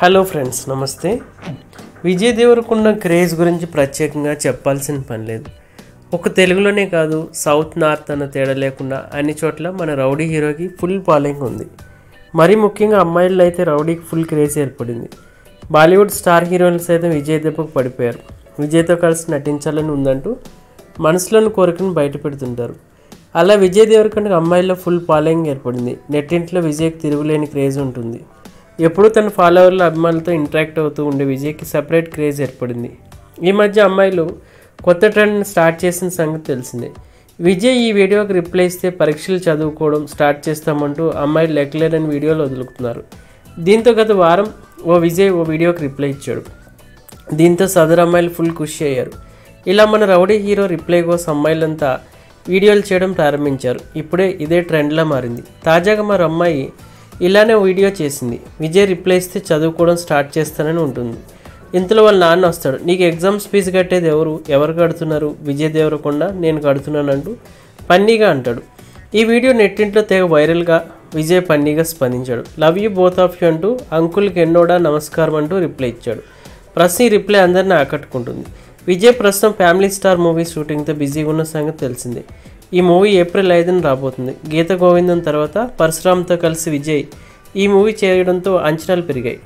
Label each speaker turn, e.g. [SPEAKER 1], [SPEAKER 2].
[SPEAKER 1] Hello friends, నమస్తే. Vijay Devarakonda craze గురించి ప్రత్యేకంగా చెప్పాల్సిన పని లేదు. ఒక తెలుగులోనే కాదు, సౌత్ నార్త్ అన్న తేడా లేకుండా అన్ని చోట్ల మన రౌడీ హీరోకి ఫుల్ ఫాలోయింగ్ ఉంది. మరీ ముఖ్యంగా అమ్మాయిల్లో అయితే రౌడీకి ఫుల్ క్రేజ్ ఏర్పడింది. బాలీవుడ్ స్టార్ హీరోయిన్లు సైతం విజయ్ దెబ్బకు పడిపోయారు. విజయ్తో కలిసి నటించాలని ఉందంటూ మనసులోని కోరికను బయట పెడుతుంటారు. అలా విజయ్ దేవరకొండకి అమ్మాయిల్లో ఫుల్ ఫాలోయింగ్ ఏర్పడింది. నెట్టింట్లో విజయ్కి తిరుగులేని క్రేజ్ ఉంటుంది. ఎప్పుడూ తన ఫాలోవర్ల అభిమానులతో ఇంటరాక్ట్ అవుతూ ఉండే విజయ్కి సపరేట్ క్రేజ్ ఏర్పడింది. ఈ మధ్య అమ్మాయిలు కొత్త ట్రెండ్ని స్టార్ట్ చేసిన సంగతి తెలిసిందే. విజయ్ ఈ వీడియోకి రిప్లై ఇస్తే పరీక్షలు చదువుకోవడం స్టార్ట్ చేస్తామంటూ అమ్మాయిలు లెక్కలేని వీడియోలు వదులుతున్నారు. దీంతో గత వారం విజయ్ ఓ వీడియోకి రిప్లై ఇచ్చాడు. దీంతో సదరు అమ్మాయిలు ఫుల్ ఖుషి అయ్యారు. ఇలా మన రౌడీ హీరో రిప్లై కోసం అమ్మాయిలంతా వీడియోలు చేయడం ప్రారంభించారు. ఇప్పుడే ఇదే ట్రెండ్లా మారింది. తాజాగా మరో అమ్మాయి ఇలానే వీడియో చేసింది. విజయ్ రిప్లై ఇస్తే చదువుకోవడం స్టార్ట్ చేస్తానని ఉంటుంది. ఇంతలో వాళ్ళ నాన్న వస్తాడు. నీకు ఎగ్జామ్స్ ఫీజు కట్టేది ఎవరు కడుతున్నారు? విజయ్ దేవరకొండ, నేను కడుతున్నానంటూ ఫన్నీగా అంటాడు. ఈ వీడియో నెట్టింట్లో తెగ వైరల్గా విజయ్ ఫన్నీగా స్పందించాడు. Love you both of you అంటూ అంకుల్కి ఎన్నోడా నమస్కారం అంటూ రిప్లై ఇచ్చాడు. ప్రస్తుతం ఈ రిప్లై అందరినీ ఆకట్టుకుంటుంది. విజయ్ ప్రస్తుతం ఫ్యామిలీ స్టార్ మూవీ షూటింగ్తో బిజీగా ఉన్న సంగతి తెలిసిందే. ఈ మూవీ ఏప్రిల్ 5న రాబోతుంది. గీత గోవిందం తర్వాత పరశురామ్తో కలిసి విజయ్ ఈ మూవీ చేయడంతో అంచనాలు పెరిగాయి.